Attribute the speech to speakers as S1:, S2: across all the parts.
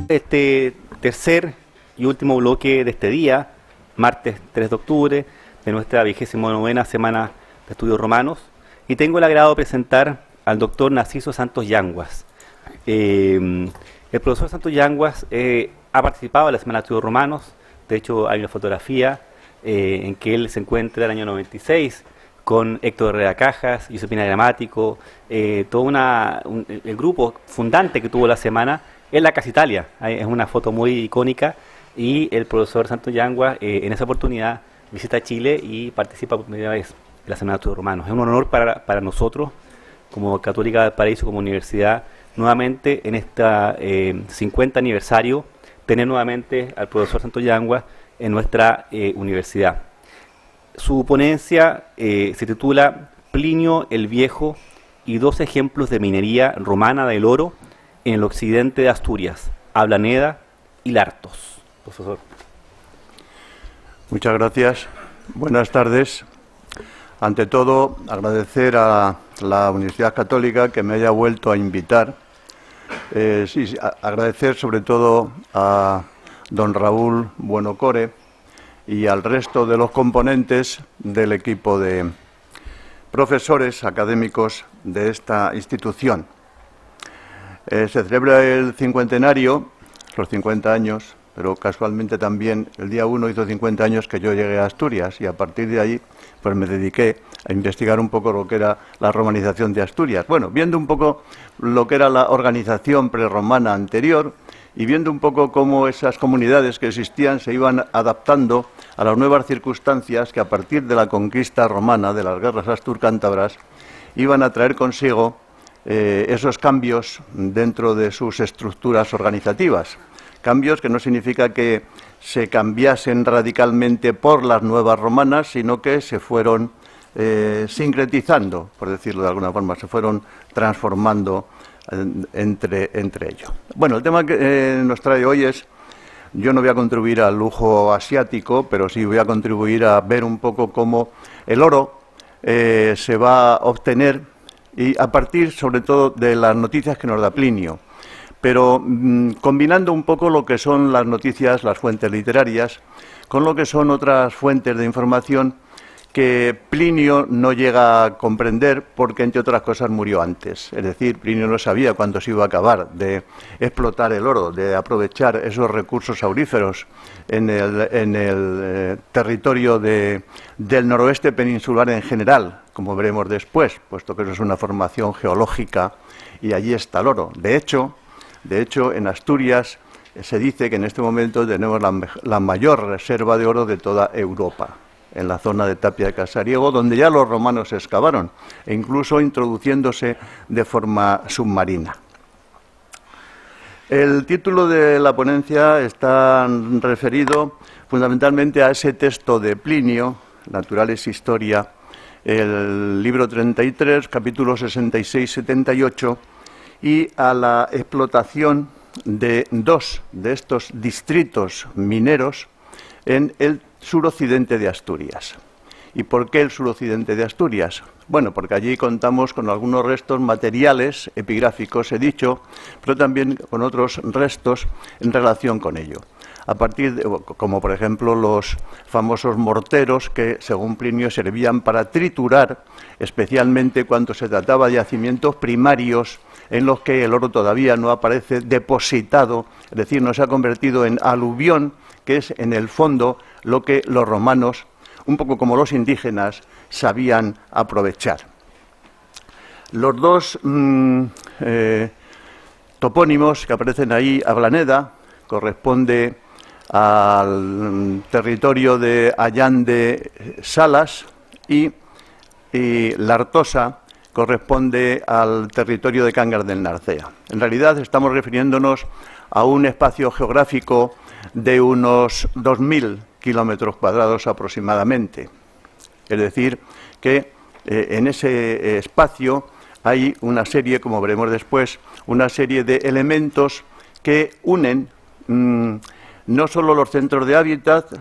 S1: Este tercer y último bloque de este día, martes 3 de octubre, de nuestra 29ª Semana de Estudios Romanos, y tengo el agrado de presentar al doctor Narciso Santos Yanguas. El profesor Santos Yanguas ha participado en la Semana de Estudios Romanos. De hecho, hay una fotografía en que él se encuentra en el año 96 con Héctor Herrera Cajas, Josepina Gramático, el grupo fundante que tuvo la semana en la Casa Italia. Es una foto muy icónica y el profesor Santos Yanguas en esa oportunidad visita Chile y participa por primera vez en la Semana de Estudios Romanos. Es un honor para nosotros, como Católica del Paraíso, como universidad, nuevamente en este 50 aniversario, tener nuevamente al profesor Santos Yanguas en nuestra universidad. Su ponencia se titula Plinio el Viejo y dos ejemplos de minería romana del oro en el occidente de Asturias, Ablaneda y Lartos. Profesor.
S2: Muchas gracias. Buenas tardes. Ante todo, agradecer a la Universidad Católica que me haya vuelto a invitar. Agradecer sobre todo a don Raúl Buenocore y al resto de los componentes del equipo de profesores académicos de esta institución. Se celebra el cincuentenario, los 50 años, pero casualmente también el día 1 hizo 50 años que yo llegué a Asturias y a partir de ahí pues me dediqué a investigar un poco lo que era la romanización de Asturias. Bueno, viendo un poco lo que era la organización prerromana anterior y viendo un poco cómo esas comunidades que existían se iban adaptando a las nuevas circunstancias que a partir de la conquista romana, de las guerras asturcántabras, iban a traer consigo esos cambios dentro de sus estructuras organizativas. Cambios que no significa que se cambiasen radicalmente por las nuevas romanas, sino que se fueron sincretizando, por decirlo de alguna forma, se fueron transformando entre ellos. Bueno, el tema que nos trae hoy es, yo no voy a contribuir al lujo asiático, pero sí voy a contribuir a ver un poco cómo el oro se va a obtener y a partir sobre todo de las noticias que nos da Plinio. Pero combinando un poco lo que son las noticias, las fuentes literarias, con lo que son otras fuentes de información que Plinio no llega a comprender porque, entre otras cosas, murió antes. Es decir, Plinio no sabía cuándo se iba a acabar de explotar el oro, de aprovechar esos recursos auríferos en el territorio del noroeste peninsular en general, como veremos después, puesto que eso es una formación geológica y allí está el oro. De hecho, en Asturias se dice que en este momento tenemos la mayor reserva de oro de toda Europa, en la zona de Tapia de Casariego, donde ya los romanos excavaron, e incluso introduciéndose de forma submarina. El título de la ponencia está referido fundamentalmente a ese texto de Plinio, Naturalis Historia, el libro 33, capítulos 66-78, y a la explotación de dos de estos distritos mineros en el suroccidente de Asturias. ¿Y por qué el suroccidente de Asturias? Bueno, porque allí contamos con algunos restos materiales, epigráficos, he dicho, pero también con otros restos en relación con ello. A partir de, como por ejemplo los famosos morteros que, según Plinio, servían para triturar, especialmente cuando se trataba de yacimientos primarios en los que el oro todavía no aparece depositado, es decir, no se ha convertido en aluvión, que es en el fondo lo que los romanos, un poco como los indígenas, sabían aprovechar. Los dos topónimos que aparecen ahí, Ablaneda, corresponde al territorio de Allande Salas y Lartosa corresponde al territorio de Cangas del Narcea. En realidad estamos refiriéndonos a un espacio geográfico de unos 2.000 kilómetros cuadrados aproximadamente. Es decir, que en ese espacio hay una serie, como veremos después, una serie de elementos que unen no solo los centros de hábitat,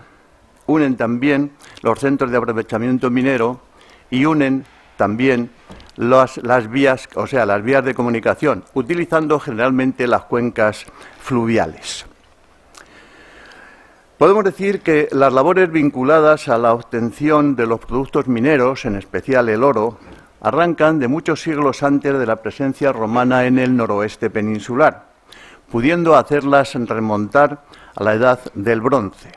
S2: unen también los centros de aprovechamiento minero y unen también las vías, o sea, las vías de comunicación, utilizando generalmente las cuencas fluviales. Podemos decir que las labores vinculadas a la obtención de los productos mineros, en especial el oro, arrancan de muchos siglos antes de la presencia romana en el noroeste peninsular, pudiendo hacerlas remontar a la edad del bronce.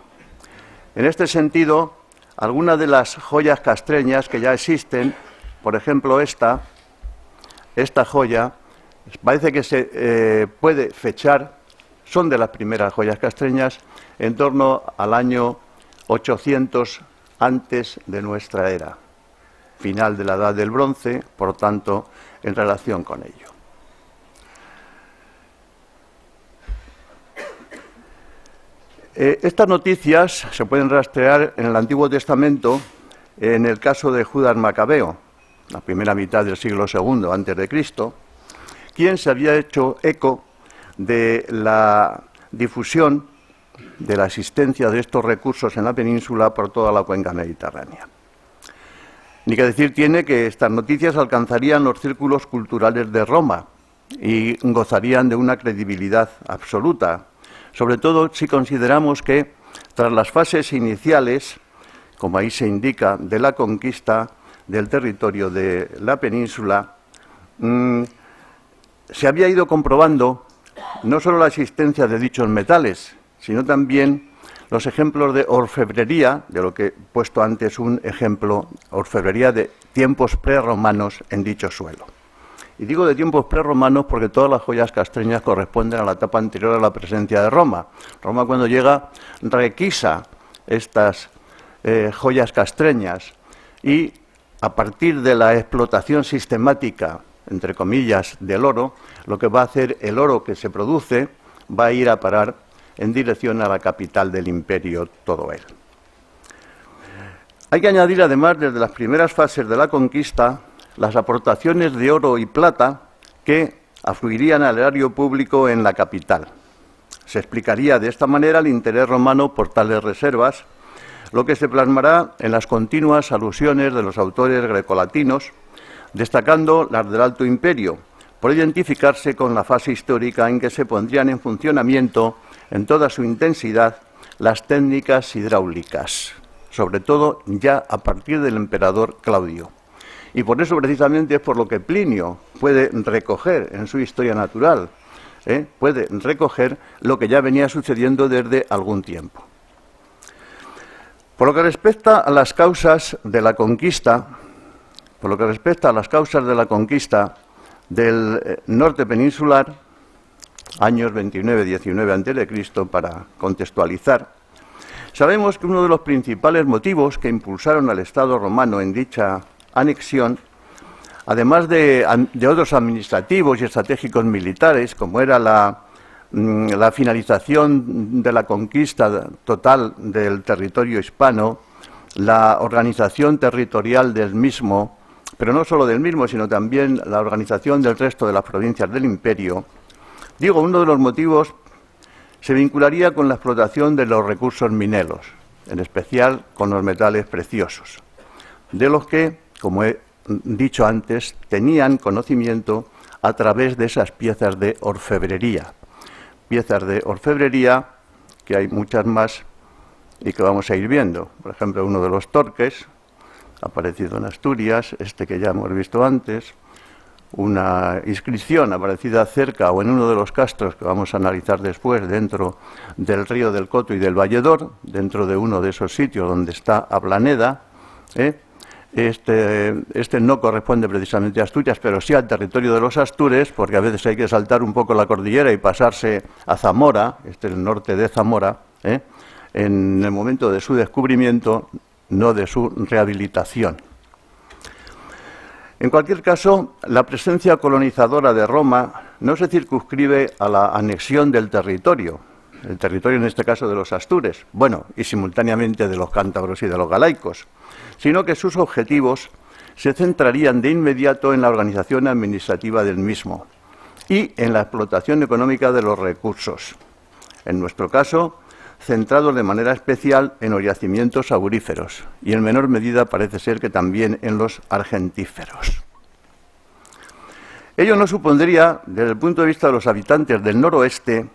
S2: En este sentido, algunas de las joyas castreñas que ya existen, por ejemplo esta joya, parece que se puede fechar, son de las primeras joyas castreñas, en torno al año 800 antes de nuestra era, final de la Edad del Bronce, por tanto, en relación con ello. Estas noticias se pueden rastrear en el Antiguo Testamento en el caso de Judas Macabeo, la primera mitad del siglo II antes de Cristo, quien se había hecho eco de la difusión de la existencia de estos recursos en la península por toda la cuenca mediterránea. Ni que decir tiene que estas noticias alcanzarían los círculos culturales de Roma y gozarían de una credibilidad absoluta, sobre todo si consideramos que tras las fases iniciales, como ahí se indica, de la conquista del territorio de la península, se había ido comprobando no solo la existencia de dichos metales, sino también los ejemplos de orfebrería, de lo que he puesto antes un ejemplo, orfebrería de tiempos prerromanos en dicho suelo. Y digo de tiempos prerromanos porque todas las joyas castreñas corresponden a la etapa anterior a la presencia de Roma. Roma, cuando llega, requisa estas joyas castreñas y a partir de la explotación sistemática, entre comillas, del oro, lo que va a hacer el oro que se produce va a ir a parar en dirección a la capital del imperio, todo él. Hay que añadir, además, desde las primeras fases de la conquista, las aportaciones de oro y plata que afluirían al erario público en la capital. Se explicaría de esta manera el interés romano por tales reservas, lo que se plasmará en las continuas alusiones de los autores grecolatinos, destacando las del Alto Imperio, por identificarse con la fase histórica en que se pondrían en funcionamiento en toda su intensidad las técnicas hidráulicas, sobre todo ya a partir del emperador Claudio. Y por eso precisamente es por lo que Plinio puede recoger en su historia natural, puede recoger lo que ya venía sucediendo desde algún tiempo. Por lo que respecta a las causas de la conquista, del norte peninsular, años 29-19 a.C., para contextualizar, sabemos que uno de los principales motivos que impulsaron al Estado romano en dicha anexión, además de otros administrativos y estratégicos militares, como era la finalización de la conquista total del territorio hispano, la organización territorial del mismo, pero no solo del mismo, sino también la organización del resto de las provincias del imperio. Digo, uno de los motivos se vincularía con la explotación de los recursos mineros, en especial con los metales preciosos, de los que, como he dicho antes, tenían conocimiento a través de esas piezas de orfebrería. Piezas de orfebrería, que hay muchas más y que vamos a ir viendo. Por ejemplo, uno de los torques, aparecido en Asturias, este que ya hemos visto antes, una inscripción aparecida cerca o en uno de los castros que vamos a analizar después dentro del río del Coto y del Valledor, dentro de uno de esos sitios donde está Ablaneda. Este no corresponde precisamente a Asturias, pero sí al territorio de los Astures, porque a veces hay que saltar un poco la cordillera y pasarse a Zamora, este es el norte de Zamora, en el momento de su descubrimiento, no de su rehabilitación. En cualquier caso, la presencia colonizadora de Roma no se circunscribe a la anexión del territorio, el territorio en este caso de los Astures, bueno, y simultáneamente de los cántabros y de los galaicos, sino que sus objetivos se centrarían de inmediato en la organización administrativa del mismo y en la explotación económica de los recursos. En nuestro caso, centrados de manera especial en los yacimientos auríferos y en menor medida parece ser que también en los argentíferos. Ello no supondría, desde el punto de vista de los habitantes del noroeste,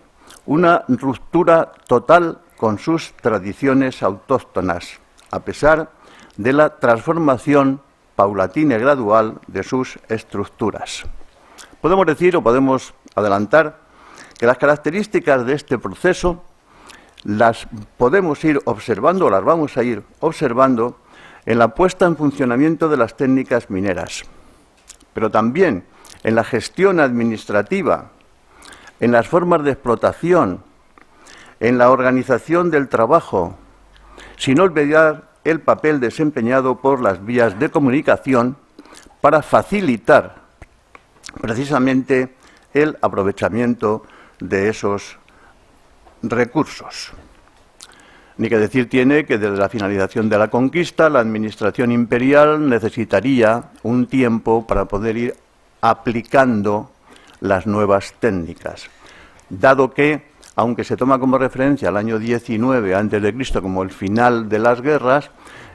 S2: una ruptura total con sus tradiciones autóctonas, a pesar de la transformación paulatina y gradual de sus estructuras. Podemos decir o podemos adelantar que las características de este proceso las podemos ir observando, o las vamos a ir observando en la puesta en funcionamiento de las técnicas mineras, pero también en la gestión administrativa, en las formas de explotación, en la organización del trabajo, sin olvidar el papel desempeñado por las vías de comunicación para facilitar precisamente el aprovechamiento de esos recursos. Ni que decir tiene que desde la finalización de la conquista, la administración imperial necesitaría un tiempo para poder ir aplicando las nuevas técnicas, dado que, aunque se toma como referencia el año 19 a.C. como el final de las guerras,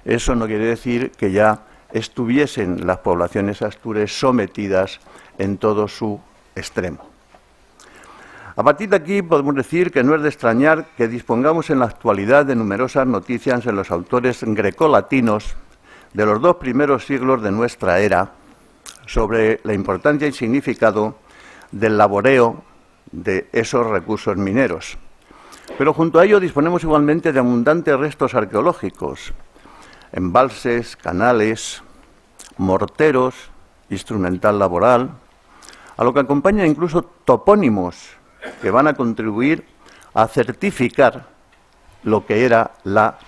S2: eso no quiere decir que ya estuviesen las poblaciones astures sometidas en todo su extremo. A partir de aquí podemos decir que no es de extrañar que dispongamos en la actualidad de numerosas noticias en los autores grecolatinos de los 2 primeros siglos de nuestra era sobre la importancia y significado del laboreo de esos recursos mineros. Pero junto a ello disponemos igualmente de abundantes restos arqueológicos, embalses, canales, morteros, instrumental laboral, a lo que acompaña incluso topónimos que van a contribuir a certificar lo que era la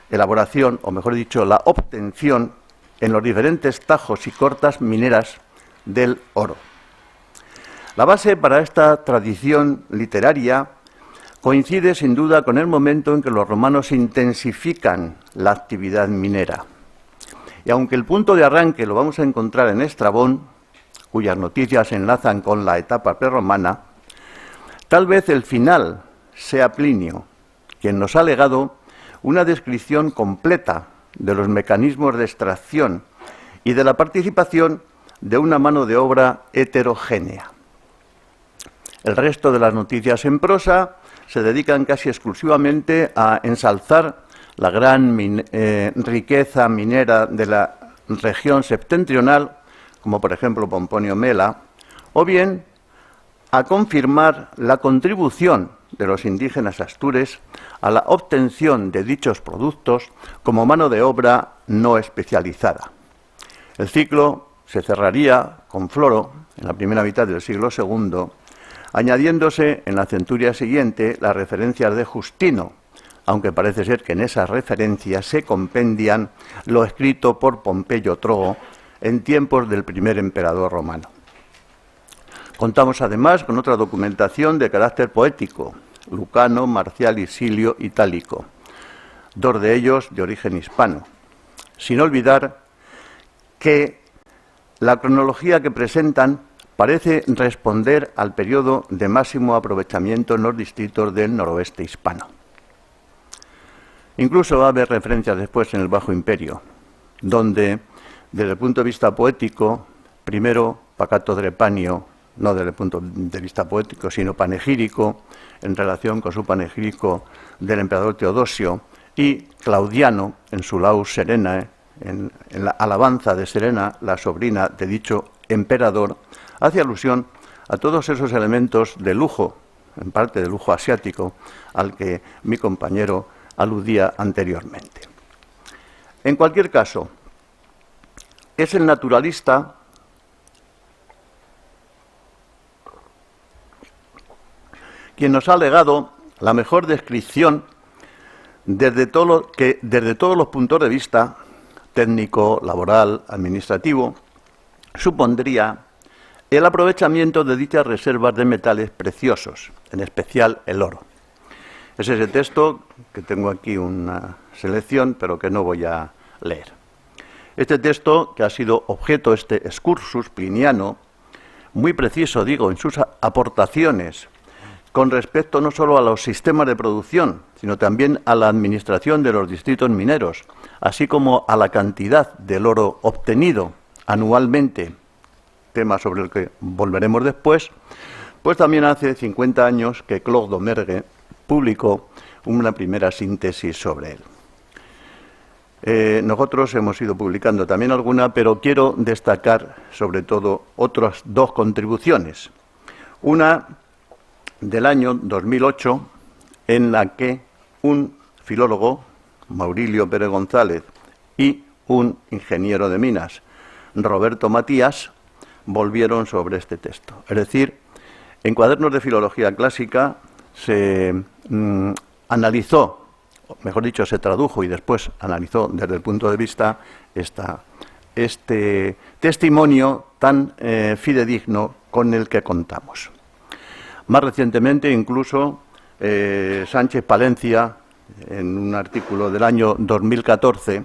S2: elaboración, o mejor dicho, la obtención en los diferentes tajos y cortas mineras del oro. La base para esta tradición literaria coincide sin duda con el momento en que los romanos intensifican la actividad minera. Y aunque el punto de arranque lo vamos a encontrar en Estrabón, cuyas noticias se enlazan con la etapa prerromana, tal vez el final sea Plinio, quien nos ha legado una descripción completa de los mecanismos de extracción y de la participación de una mano de obra heterogénea. El resto de las noticias en prosa se dedican casi exclusivamente a ensalzar la gran riqueza minera de la región septentrional, como por ejemplo Pomponio Mela, o bien a confirmar la contribución de los indígenas astures a la obtención de dichos productos como mano de obra no especializada. El ciclo se cerraría con Floro, en la primera mitad del siglo II, añadiéndose en la centuria siguiente las referencias de Justino, aunque parece ser que en esas referencias se compendian lo escrito por Pompeyo Trogo en tiempos del primer emperador romano. Contamos además con otra documentación de carácter poético, Lucano, Marcial y Silio Itálico, 2 de ellos de origen hispano, sin olvidar que la cronología que presentan parece responder al periodo de máximo aprovechamiento en los distritos del noroeste hispano. Incluso va a haber referencias después en el Bajo Imperio, donde, desde el punto de vista poético, primero Pacato Drepanio, no desde el punto de vista poético, sino panegírico, en relación con su panegírico del emperador Teodosio, y Claudiano, en su Laus Serenae, en la alabanza de Serena, la sobrina de dicho emperador, hace alusión a todos esos elementos de lujo, en parte de lujo asiático, al que mi compañero aludía anteriormente. En cualquier caso, es el naturalista quien nos ha legado la mejor descripción desde todos los puntos de vista técnico, laboral, administrativo, supondría el aprovechamiento de dichas reservas de metales preciosos, en especial el oro. Es ese texto que tengo aquí una selección, pero que no voy a leer. Este texto, que ha sido objeto, este excursus pliniano, muy preciso, digo, en sus aportaciones, con respecto no solo a los sistemas de producción, sino también a la administración de los distritos mineros, así como a la cantidad del oro obtenido anualmente, tema sobre el que volveremos después, pues también hace 50 años que Claude Domergue publicó una primera síntesis sobre él. Nosotros hemos ido publicando también alguna, pero quiero destacar sobre todo otras dos contribuciones. Una del año 2008, en la que un filólogo, Maurilio Pérez González, y un ingeniero de minas, Roberto Matías, volvieron sobre este texto. Es decir, en Cuadernos de Filología Clásica se analizó, mejor dicho, se tradujo y después analizó desde el punto de vista este testimonio tan fidedigno con el que contamos. Más recientemente, incluso, Sánchez Palencia, en un artículo del año 2014,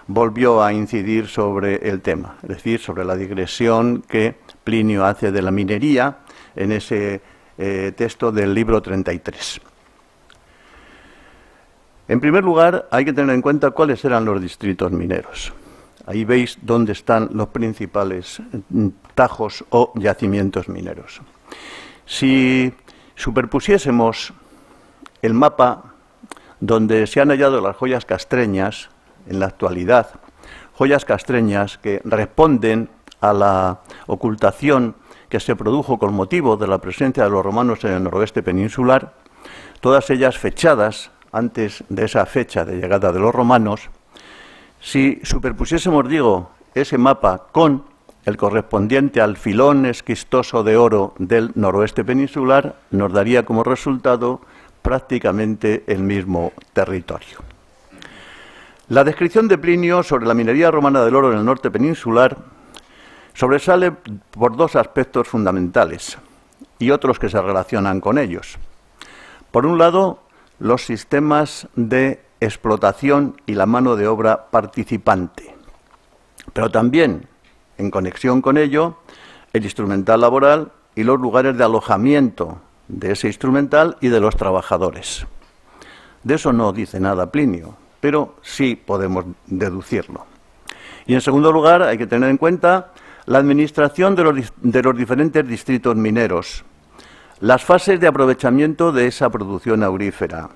S2: volvió a incidir sobre el tema, es decir, sobre la digresión que Plinio hace de la minería en ese texto del libro 33. En primer lugar, hay que tener en cuenta cuáles eran los distritos mineros. Ahí veis dónde están los principales tajos o yacimientos mineros. Si superpusiésemos el mapa donde se han hallado las joyas castreñas en la actualidad, joyas castreñas que responden a la ocultación que se produjo con motivo de la presencia de los romanos en el noroeste peninsular, todas ellas fechadas antes de esa fecha de llegada de los romanos, si superpusiésemos, digo, ese mapa con el correspondiente al filón esquistoso de oro del noroeste peninsular, nos daría como resultado prácticamente el mismo territorio. La descripción de Plinio sobre la minería romana del oro en el norte peninsular sobresale por dos aspectos fundamentales y otros que se relacionan con ellos. Por un lado, los sistemas de explotación y la mano de obra participante, pero también, en conexión con ello, el instrumental laboral y los lugares de alojamiento de ese instrumental y de los trabajadores. De eso no dice nada Plinio, pero sí podemos deducirlo. Y en segundo lugar, hay que tener en cuenta la administración de los diferentes distritos mineros, las fases de aprovechamiento de esa producción aurífera.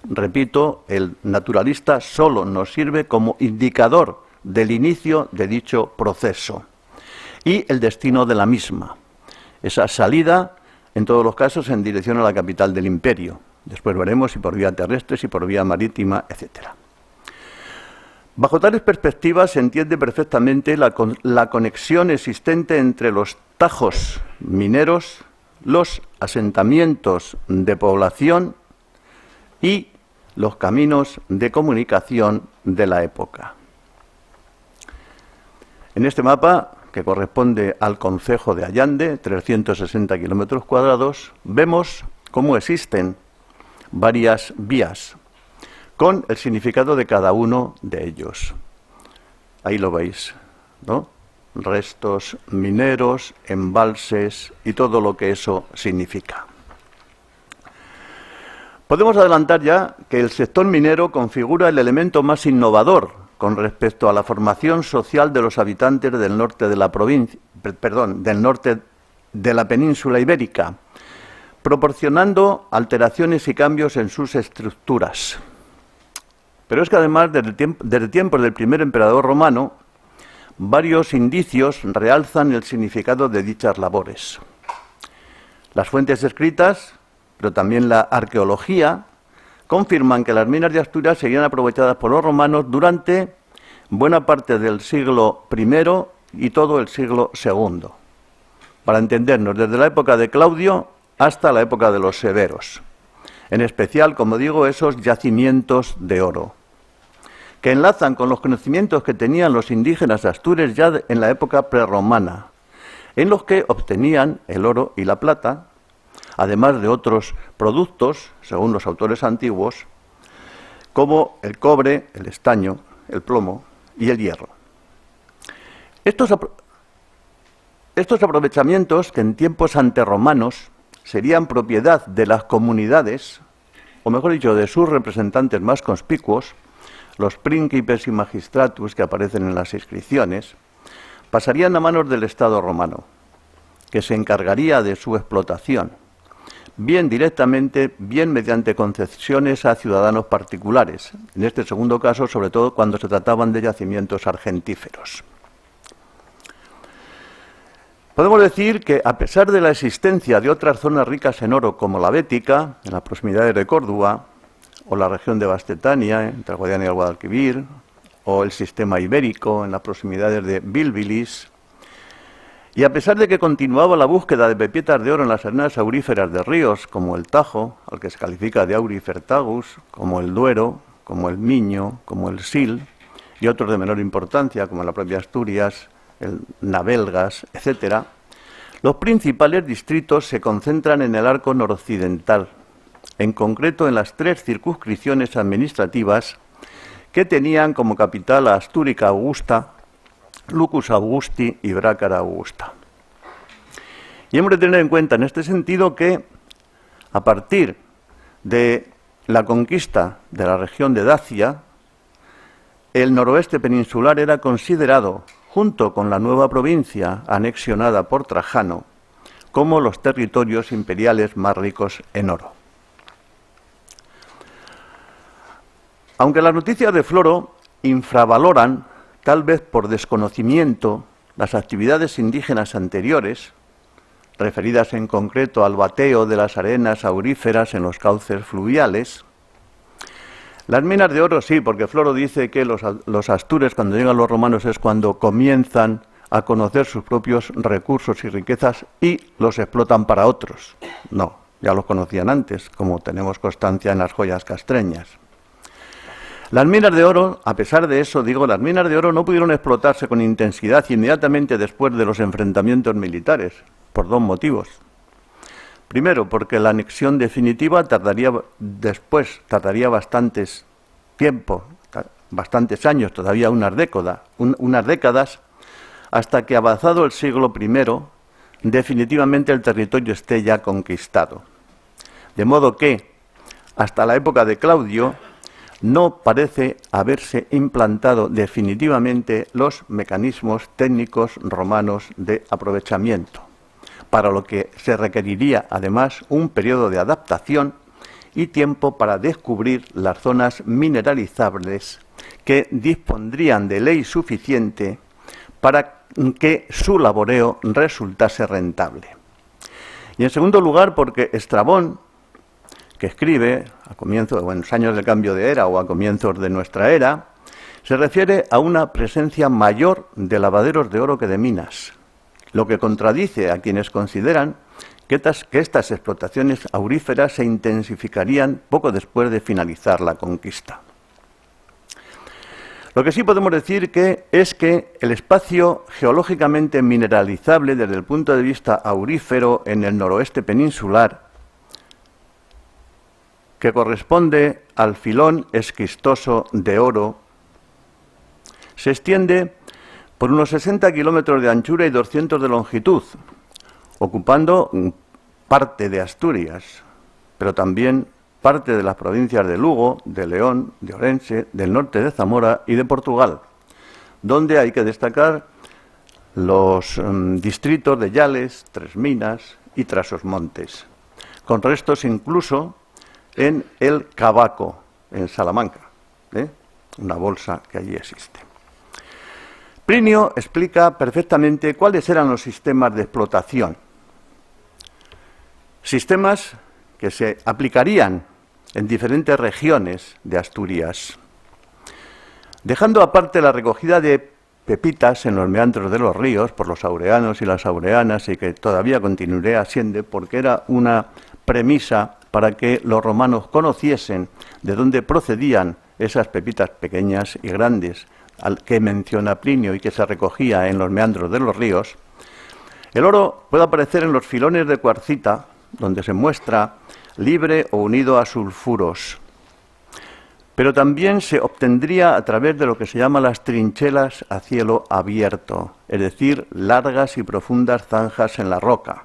S2: Repito, el naturalista solo nos sirve como indicador del inicio de dicho proceso y el destino de la misma, esa salida, en todos los casos, en dirección a la capital del imperio. Después veremos si por vía terrestre, si por vía marítima, etc. Bajo tales perspectivas se entiende perfectamente la conexión existente entre los tajos mineros, los asentamientos de población y los caminos de comunicación de la época. En este mapa, que corresponde al concejo de Allande, 360 kilómetros cuadrados, vemos cómo existen varias vías, con el significado de cada uno de ellos. Ahí lo veis, ¿no? Restos mineros, embalses y todo lo que eso significa. Podemos adelantar ya que el sector minero configura el elemento más innovador con respecto a la formación social de los habitantes del norte de la provincia, del norte de la península ibérica, proporcionando alteraciones y cambios en sus estructuras. Pero es que además, desde tiempos del primer emperador romano, varios indicios realzan el significado de dichas labores. Las fuentes escritas, pero también la arqueología, confirman que las minas de Asturias serían aprovechadas por los romanos durante buena parte del siglo I y todo el siglo II. Para entendernos, desde la época de Claudio hasta la época de los severos. En especial, como digo, esos yacimientos de oro, que enlazan con los conocimientos que tenían los indígenas astures ya en la época prerromana, en los que obtenían el oro y la plata, además de otros productos, según los autores antiguos, como el cobre, el estaño, el plomo y el hierro. Estos aprovechamientos, que en tiempos anterromanos serían propiedad de las comunidades, o mejor dicho, de sus representantes más conspicuos, los príncipes y magistratus que aparecen en las inscripciones, pasarían a manos del Estado romano, que se encargaría de su explotación, bien directamente, bien mediante concesiones a ciudadanos particulares, en este segundo caso, sobre todo cuando se trataban de yacimientos argentíferos. Podemos decir que, a pesar de la existencia de otras zonas ricas en oro, como la Bética, en las proximidades de Córdoba, o la región de Bastetania, entre el Guadiana y el Guadalquivir, o el sistema ibérico, en las proximidades de Bilbilis, y a pesar de que continuaba la búsqueda de pepietas de oro en las arenas auríferas de ríos, como el Tajo, al que se califica de aurifertagus, como el Duero, como el Miño, como el Sil, y otros de menor importancia, como la propia Asturias, el Navelgas, etc., los principales distritos se concentran en el arco noroccidental, en concreto en las 3 circunscripciones administrativas que tenían como capital a Astúrica Augusta, Lucus Augusti y Brácara Augusta. Y hemos de tener en cuenta en este sentido que, a partir de la conquista de la región de Dacia, el noroeste peninsular era considerado, junto con la nueva provincia anexionada por Trajano, como los territorios imperiales más ricos en oro. Aunque las noticias de Floro infravaloran, tal vez por desconocimiento, las actividades indígenas anteriores, referidas en concreto al bateo de las arenas auríferas en los cauces fluviales, las minas de oro sí, porque Floro dice que los astures, cuando llegan los romanos, es cuando comienzan a conocer sus propios recursos y riquezas y los explotan para otros. No, ya los conocían antes, como tenemos constancia en las joyas castreñas. Las minas de oro, a pesar de eso, las minas de oro no pudieron explotarse con intensidad inmediatamente después de los enfrentamientos militares, por 2 motivos. Primero, porque la anexión definitiva tardaría bastantes años, todavía unas décadas, hasta que, avanzado el siglo I, definitivamente el territorio esté ya conquistado. De modo que, hasta la época de Claudio, no parece haberse implantado definitivamente los mecanismos técnicos romanos de aprovechamiento, para lo que se requeriría además un periodo de adaptación y tiempo para descubrir las zonas mineralizables que dispondrían de ley suficiente para que su laboreo resultase rentable. Y en segundo lugar, porque Estrabón, que escribe a comienzos, en los años del cambio de era o a comienzos de nuestra era, se refiere a una presencia mayor de lavaderos de oro que de minas, lo que contradice a quienes consideran que estas explotaciones auríferas se intensificarían poco después de finalizar la conquista. Lo que sí podemos decir es que el espacio geológicamente mineralizable desde el punto de vista aurífero en el noroeste peninsular, que corresponde al filón esquistoso de oro, se extiende por unos 60 kilómetros de anchura y 200 de longitud, ocupando parte de Asturias, pero también parte de las provincias de Lugo, de León, de Orense, del norte de Zamora y de Portugal, donde hay que destacar los distritos de Yales, Tres Minas y Trasosmontes, con restos incluso en el Cavaco, en Salamanca, una bolsa que allí existe. Plinio explica perfectamente cuáles eran los sistemas de explotación, sistemas que se aplicarían en diferentes regiones de Asturias, dejando aparte la recogida de pepitas en los meandros de los ríos por los aureanos y las aureanas, y que todavía continuaría siendo, porque era una premisa para que los romanos conociesen de dónde procedían esas pepitas pequeñas y grandes que menciona Plinio y que se recogía en los meandros de los ríos. El oro puede aparecer en los filones de cuarcita, donde se muestra libre o unido a sulfuros, pero también se obtendría a través de lo que se llama las trinchelas a cielo abierto, es decir, largas y profundas zanjas en la roca,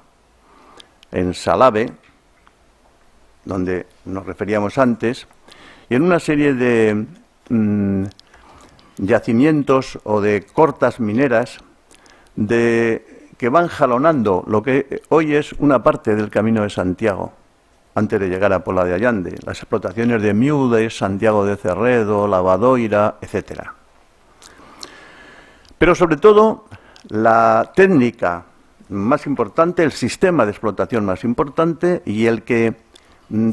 S2: en Salave, donde nos referíamos antes, y en una serie de yacimientos o de cortas mineras que van jalonando lo que hoy es una parte del Camino de Santiago, antes de llegar a Pola de Allande, las explotaciones de Miudes, Santiago de Cerredo, Lavadoira, etcétera. Pero sobre todo, la técnica más importante, el sistema de explotación más importante y el que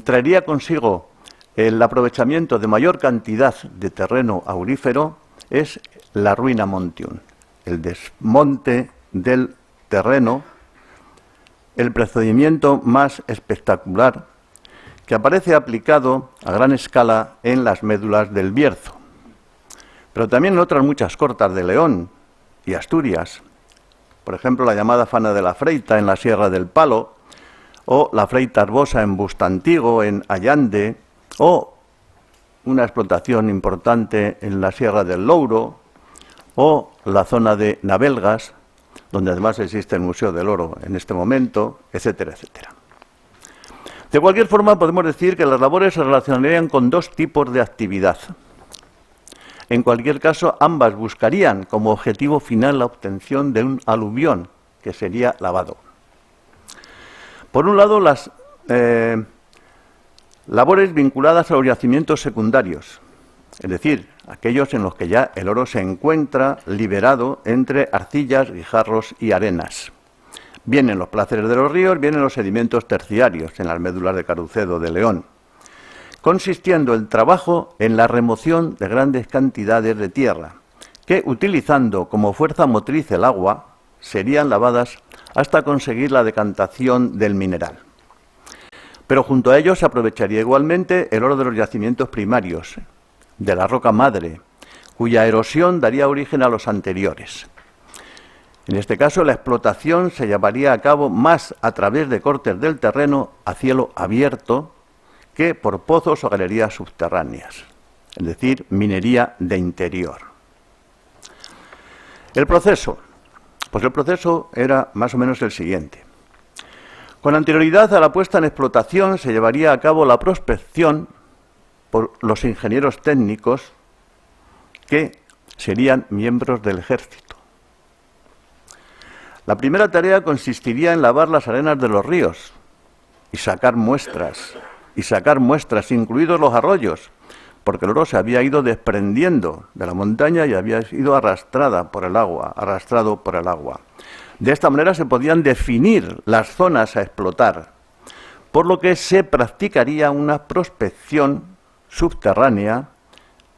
S2: traería consigo el aprovechamiento de mayor cantidad de terreno aurífero es la ruina montium, el desmonte del terreno, el procedimiento más espectacular que aparece aplicado a gran escala en las médulas del Bierzo, pero también en otras muchas cortas de León y Asturias, por ejemplo la llamada Fana de la Freita en la Sierra del Palo, o la Freita Arbosa en Bustantigo, en Allande, o una explotación importante en la Sierra del Louro, o la zona de Navelgas, donde además existe el Museo del Oro en este momento, etcétera, etcétera. De cualquier forma, podemos decir que las labores se relacionarían con dos tipos de actividad. En cualquier caso, ambas buscarían como objetivo final la obtención de un aluvión, que sería lavado. Por un lado, las labores vinculadas a los yacimientos secundarios, es decir, aquellos en los que ya el oro se encuentra liberado entre arcillas, guijarros y arenas. Vienen los placeres de los ríos, vienen los sedimentos terciarios en las médulas de Carucedo de León, consistiendo el trabajo en la remoción de grandes cantidades de tierra, que utilizando como fuerza motriz el agua, serían lavadas hasta conseguir la decantación del mineral. Pero junto a ello se aprovecharía igualmente el oro de los yacimientos primarios, de la roca madre, cuya erosión daría origen a los anteriores. En este caso, la explotación se llevaría a cabo más a través de cortes del terreno a cielo abierto que por pozos o galerías subterráneas, es decir, minería de interior. El proceso. Pues el proceso era más o menos el siguiente. Con anterioridad a la puesta en explotación se llevaría a cabo la prospección por los ingenieros técnicos que serían miembros del ejército. La primera tarea consistiría en lavar las arenas de los ríos y sacar muestras, incluidos los arroyos, porque el oro se había ido desprendiendo de la montaña y había sido arrastrado por el agua. De esta manera se podían definir las zonas a explotar, por lo que se practicaría una prospección subterránea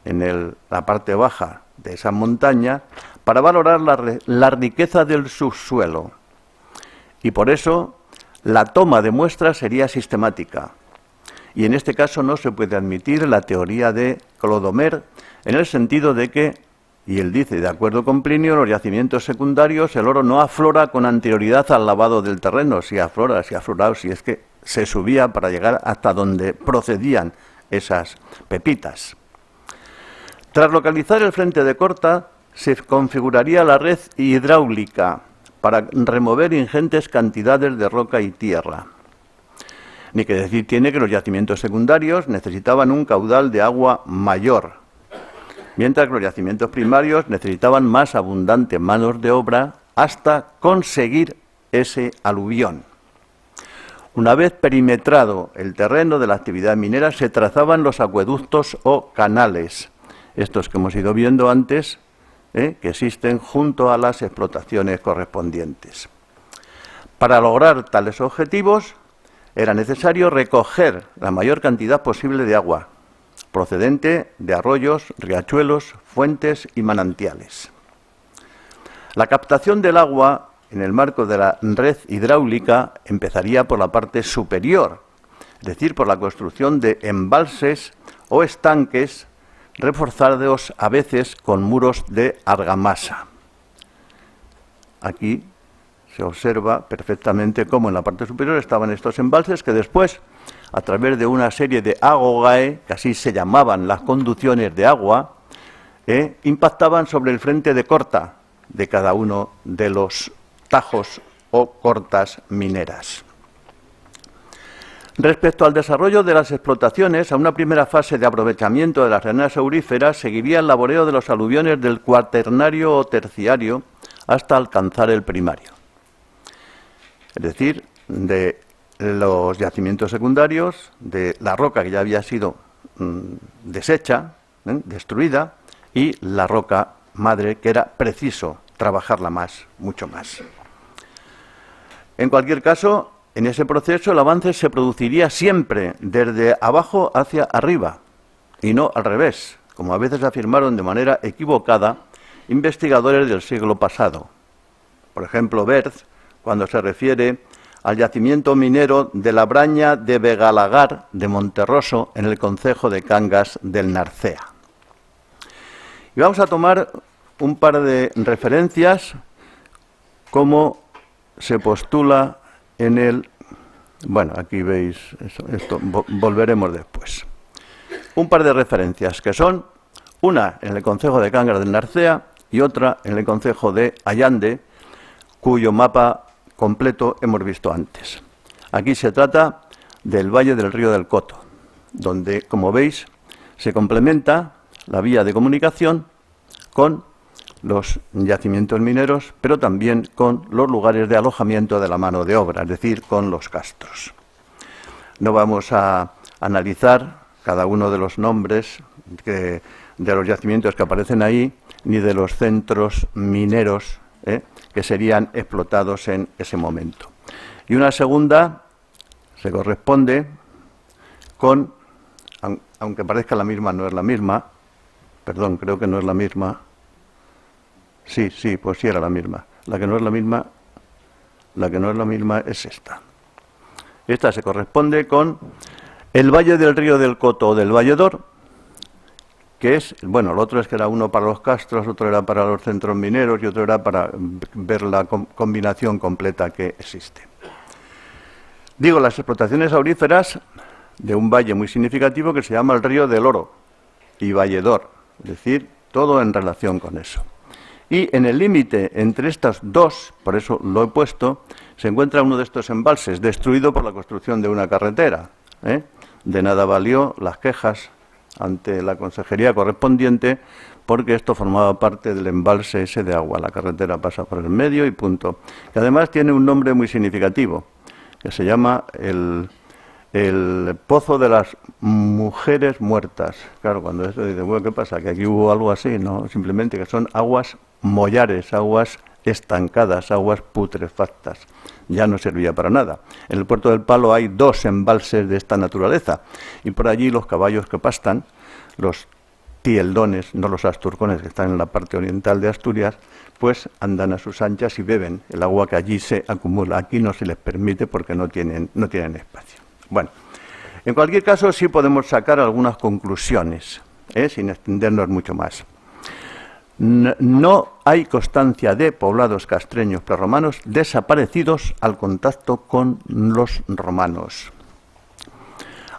S2: en la parte baja de esa montaña para valorar la riqueza del subsuelo. Y por eso la toma de muestras sería sistemática. Y en este caso no se puede admitir la teoría de Clodomer, en el sentido de que, y él dice, de acuerdo con Plinio, en los yacimientos secundarios el oro no aflora con anterioridad al lavado del terreno, si ha aflorado, si es que se subía para llegar hasta donde procedían esas pepitas. Tras localizar el frente de corta, se configuraría la red hidráulica para remover ingentes cantidades de roca y tierra. Ni que decir tiene que los yacimientos secundarios necesitaban un caudal de agua mayor, mientras que los yacimientos primarios necesitaban más abundante manos de obra hasta conseguir ese aluvión. Una vez perimetrado el terreno de la actividad minera, se trazaban los acueductos o canales, estos que hemos ido viendo antes, que existen junto a las explotaciones correspondientes. Para lograr tales objetivos, era necesario recoger la mayor cantidad posible de agua, procedente de arroyos, riachuelos, fuentes y manantiales. La captación del agua en el marco de la red hidráulica empezaría por la parte superior, es decir, por la construcción de embalses o estanques reforzados a veces con muros de argamasa. Aquí se observa perfectamente cómo en la parte superior estaban estos embalses que después, a través de una serie de agogae, que así se llamaban las conducciones de agua, impactaban sobre el frente de corta de cada uno de los tajos o cortas mineras. Respecto al desarrollo de las explotaciones, a una primera fase de aprovechamiento de las arenas auríferas seguiría el laboreo de los aluviones del cuaternario o terciario hasta alcanzar el primario. Es decir, de los yacimientos secundarios, de la roca que ya había sido deshecha, destruida, y la roca madre que era preciso trabajarla más, mucho más. En cualquier caso, en ese proceso el avance se produciría siempre desde abajo hacia arriba y no al revés, como a veces afirmaron de manera equivocada investigadores del siglo pasado. Por ejemplo, Berth, cuando se refiere al yacimiento minero de la Braña de Begalagar de Monterroso en el concejo de Cangas del Narcea. Y vamos a tomar un par de referencias como se postula en el... Bueno, aquí veis, esto volveremos después. Un par de referencias que son una en el concejo de Cangas del Narcea y otra en el concejo de Allande, cuyo mapa completo hemos visto antes. Aquí se trata del valle del río del Coto, donde, como veis, se complementa la vía de comunicación con los yacimientos mineros, pero también con los lugares de alojamiento de la mano de obra, es decir, con los castros. No vamos a analizar cada uno de los nombres de los yacimientos que aparecen ahí, ni de los centros mineros que serían explotados en ese momento. Y una segunda se corresponde con, aunque parezca la misma, no es la misma, perdón, creo que no es la misma. Sí, pues sí era la misma. La que no es la misma es esta. Esta se corresponde con el valle del río del Coto o del Valledor, que es, bueno, el otro es que era uno para los castros, otro era para los centros mineros y otro era para ver la combinación completa que existe. Digo, las explotaciones auríferas de un valle muy significativo que se llama el río del Oro y Valledor, es decir, todo en relación con eso. Y en el límite entre estas dos, por eso lo he puesto, se encuentra uno de estos embalses, destruido por la construcción de una carretera. De nada valió las quejas ante la consejería correspondiente, porque esto formaba parte del embalse ese de agua. La carretera pasa por el medio y punto. Que además tiene un nombre muy significativo, que se llama el Pozo de las Mujeres Muertas. Claro, cuando eso dice, bueno, ¿qué pasa? ¿Que aquí hubo algo así? No, simplemente que son aguas mollares, aguas estancadas, aguas putrefactas. Ya no servía para nada. En el Puerto del Palo hay 2 embalses de esta naturaleza, y por allí los caballos que pastan, los tieldones, no los asturcones que están en la parte oriental de Asturias, pues andan a sus anchas y beben el agua que allí se acumula. Aquí no se les permite porque no tienen espacio. Bueno, en cualquier caso sí podemos sacar algunas conclusiones, sin extendernos mucho más. No hay constancia de poblados castreños prerromanos desaparecidos al contacto con los romanos.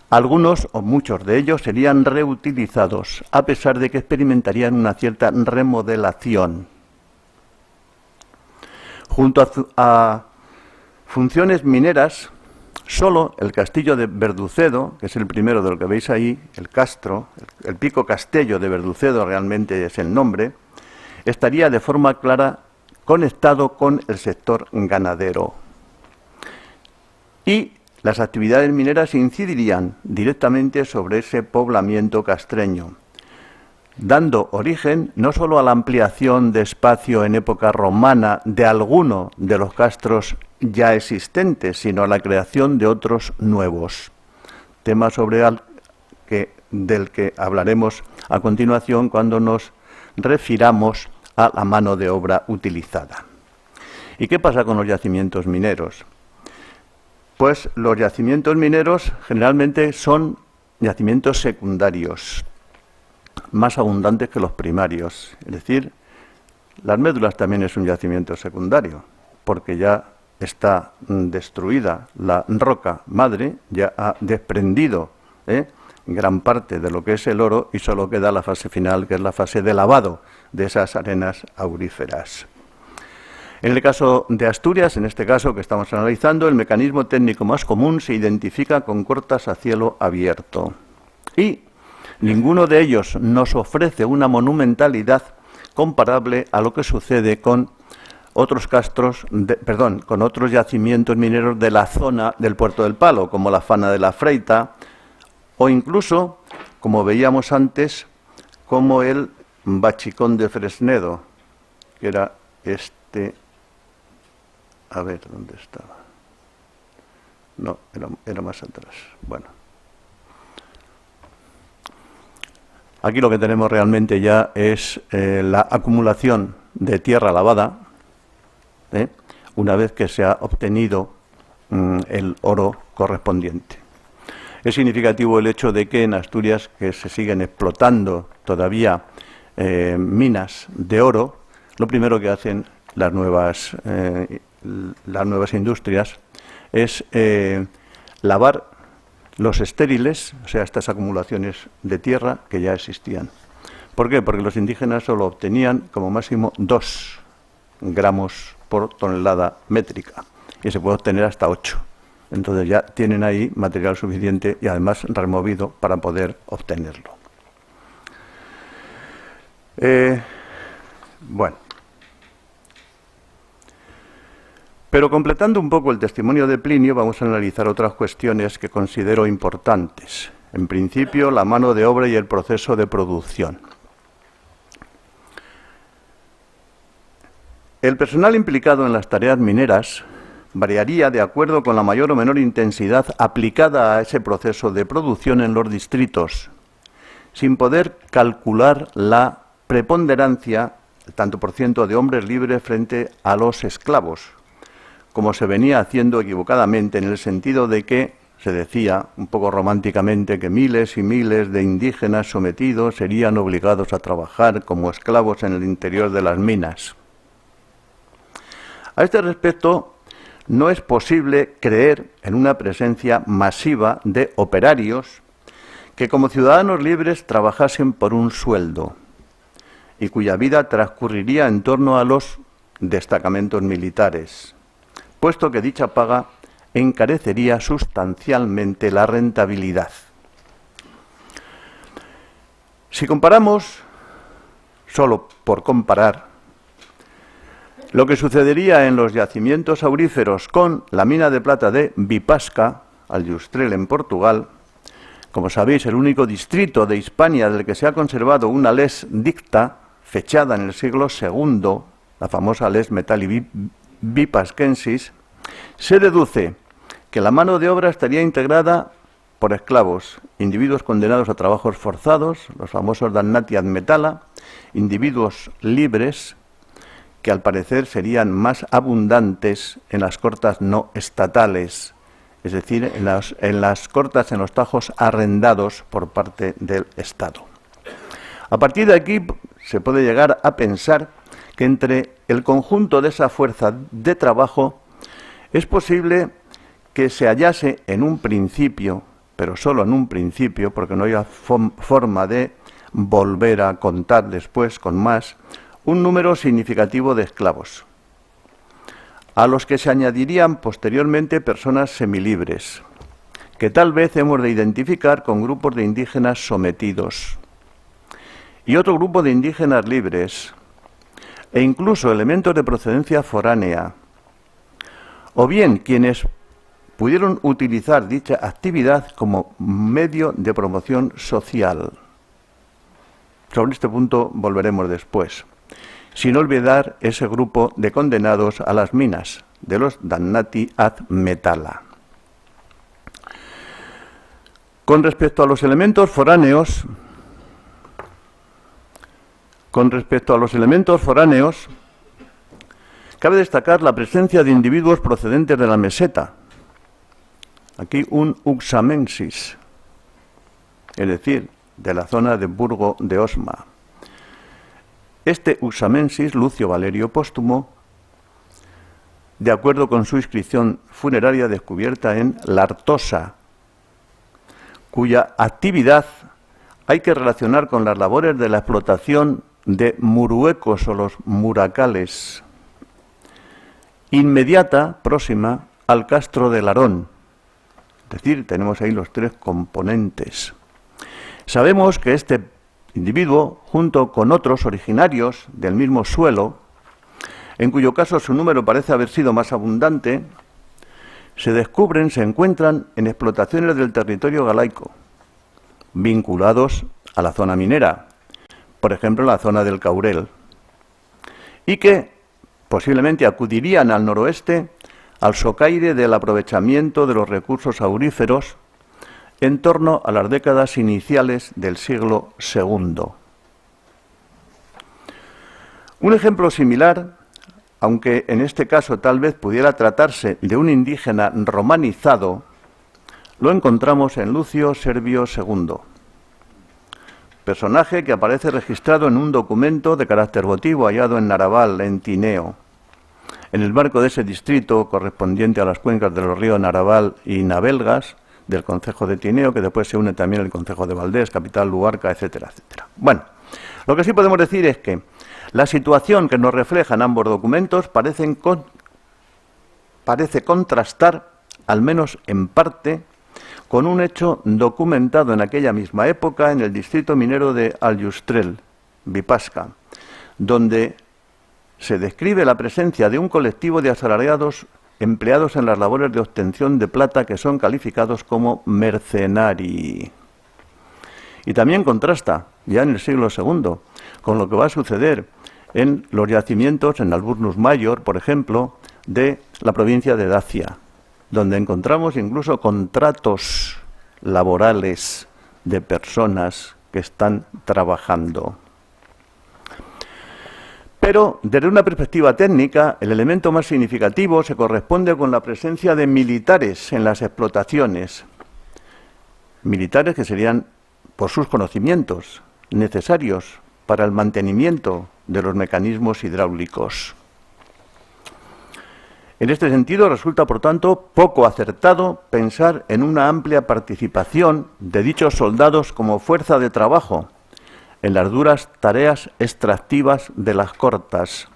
S2: Algunos o muchos de ellos serían reutilizados, a pesar de que experimentarían una cierta remodelación. Junto a funciones mineras, solo el castillo de Verducedo, que es el primero de lo que veis ahí, el castro, el pico Castello de Verducedo realmente es el nombre, estaría de forma clara conectado con el sector ganadero. Y las actividades mineras incidirían directamente sobre ese poblamiento castreño, dando origen no solo a la ampliación de espacio en época romana de alguno de los castros ya existentes, sino a la creación de otros nuevos. Tema del que hablaremos a continuación cuando nos refiramos a la mano de obra utilizada. ¿Y qué pasa con los yacimientos mineros? Pues los yacimientos mineros generalmente son yacimientos secundarios, más abundantes que los primarios. Es decir, las médulas también es un yacimiento secundario, porque ya está destruida la roca madre, ya ha desprendido gran parte de lo que es el oro y solo queda la fase final, que es la fase de lavado de esas arenas auríferas. En el caso de Asturias, en este caso que estamos analizando, el mecanismo técnico más común se identifica con cortas a cielo abierto. Y ninguno de ellos nos ofrece una monumentalidad comparable a lo que sucede con otros con otros yacimientos mineros de la zona del Puerto del Palo, como la Fana de la Freita, o incluso, como veíamos antes, como el Bachicón de Fresnedo, que era este. A ver, ¿dónde estaba? No, era más atrás. Bueno. Aquí lo que tenemos realmente ya es la acumulación de tierra lavada, una vez que se ha obtenido el oro correspondiente. Es significativo el hecho de que en Asturias, que se siguen explotando todavía minas de oro, lo primero que hacen las nuevas industrias es lavar los estériles, o sea, estas acumulaciones de tierra que ya existían. ¿Por qué? Porque los indígenas solo obtenían como máximo 2 gramos por tonelada métrica y se puede obtener hasta 8. Entonces ya tienen ahí material suficiente y además removido para poder obtenerlo. Bueno. Pero completando un poco el testimonio de Plinio, vamos a analizar otras cuestiones que considero importantes. En principio, la mano de obra y el proceso de producción. El personal implicado en las tareas mineras variaría de acuerdo con la mayor o menor intensidad aplicada a ese proceso de producción en los distritos, sin poder calcular la preponderancia, el tanto por ciento de hombres libres frente a los esclavos, como se venía haciendo equivocadamente, en el sentido de que se decía, un poco románticamente, que miles y miles de indígenas sometidos serían obligados a trabajar como esclavos en el interior de las minas. A este respecto, no es posible creer en una presencia masiva de operarios que como ciudadanos libres trabajasen por un sueldo y cuya vida transcurriría en torno a los destacamentos militares, puesto que dicha paga encarecería sustancialmente la rentabilidad. Si comparamos, solo por comparar, lo que sucedería en los yacimientos auríferos con la mina de plata de Bipasca, Aljustrel en Portugal, como sabéis, el único distrito de Hispania del que se ha conservado una les dicta, fechada en el siglo II, la famosa les metalli bipascensis, se deduce que la mano de obra estaría integrada por esclavos, individuos condenados a trabajos forzados, los famosos dannati ad metalla, individuos libres, que al parecer serían más abundantes en las cortas no estatales, es decir, en las cortas, en los tajos arrendados por parte del Estado. A partir de aquí se puede llegar a pensar que entre el conjunto de esa fuerza de trabajo es posible que se hallase en un principio, pero solo en un principio, porque no hay forma de volver a contar después con más, un número significativo de esclavos, a los que se añadirían posteriormente personas semilibres, que tal vez hemos de identificar con grupos de indígenas sometidos, y otro grupo de indígenas libres, e incluso elementos de procedencia foránea, o bien quienes pudieron utilizar dicha actividad como medio de promoción social. Sobre este punto volveremos después, sin olvidar ese grupo de condenados a las minas, de los dannati ad metalla. Con respecto a los elementos foráneos, cabe destacar la presencia de individuos procedentes de la meseta. Aquí un uxamensis, es decir, de la zona de Burgo de Osma. Este uxamensis, Lucio Valerio Póstumo, de acuerdo con su inscripción funeraria descubierta en Lartosa, cuya actividad hay que relacionar con las labores de la explotación de muruecos o los muracales, inmediata, próxima, al castro de Larón. Es decir, tenemos ahí los tres componentes. Sabemos que este individuo, junto con otros originarios del mismo suelo, en cuyo caso su número parece haber sido más abundante, se encuentran en explotaciones del territorio galaico, vinculados a la zona minera, por ejemplo, la zona del Caurel, y que posiblemente acudirían al noroeste al socaire del aprovechamiento de los recursos auríferos en torno a las décadas iniciales del siglo II. Un ejemplo similar, aunque en este caso tal vez pudiera tratarse de un indígena romanizado, lo encontramos en Lucio Servio II, personaje que aparece registrado en un documento de carácter votivo hallado en Naraval, en Tineo, en el marco de ese distrito correspondiente a las cuencas de los ríos Naraval y Navelgas, del concejo de Tineo, que después se une también al concejo de Valdés, capital Luarca, etcétera, etcétera. Bueno, lo que sí podemos decir es que la situación que nos reflejan ambos documentos parece contrastar, al menos en parte, con un hecho documentado en aquella misma época en el distrito minero de Aljustrel, Vipasca, donde se describe la presencia de un colectivo de asalariados empleados en las labores de obtención de plata que son calificados como mercenari. Y también contrasta, ya en el siglo II, con lo que va a suceder en los yacimientos en Alburnus Mayor, por ejemplo, de la provincia de Dacia, donde encontramos incluso contratos laborales de personas que están trabajando. Pero, desde una perspectiva técnica, el elemento más significativo se corresponde con la presencia de militares en las explotaciones. Militares que serían, por sus conocimientos, necesarios para el mantenimiento de los mecanismos hidráulicos. En este sentido, resulta, por tanto, poco acertado pensar en una amplia participación de dichos soldados como fuerza de trabajo en las duras tareas extractivas de las cortas,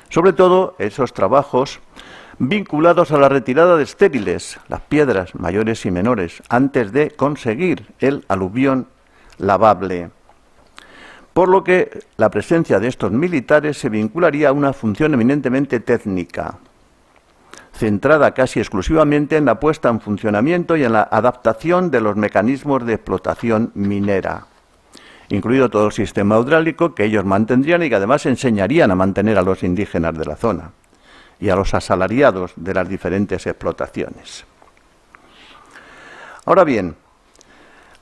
S2: sobre todo esos trabajos vinculados a la retirada de estériles, las piedras mayores y menores, antes de conseguir el aluvión lavable. Por lo que la presencia de estos militares se vincularía a una función eminentemente técnica, centrada casi exclusivamente en la puesta en funcionamiento y en la adaptación de los mecanismos de explotación minera, incluido todo el sistema hidráulico que ellos mantendrían y que además enseñarían a mantener a los indígenas de la zona y a los asalariados de las diferentes explotaciones. Ahora bien,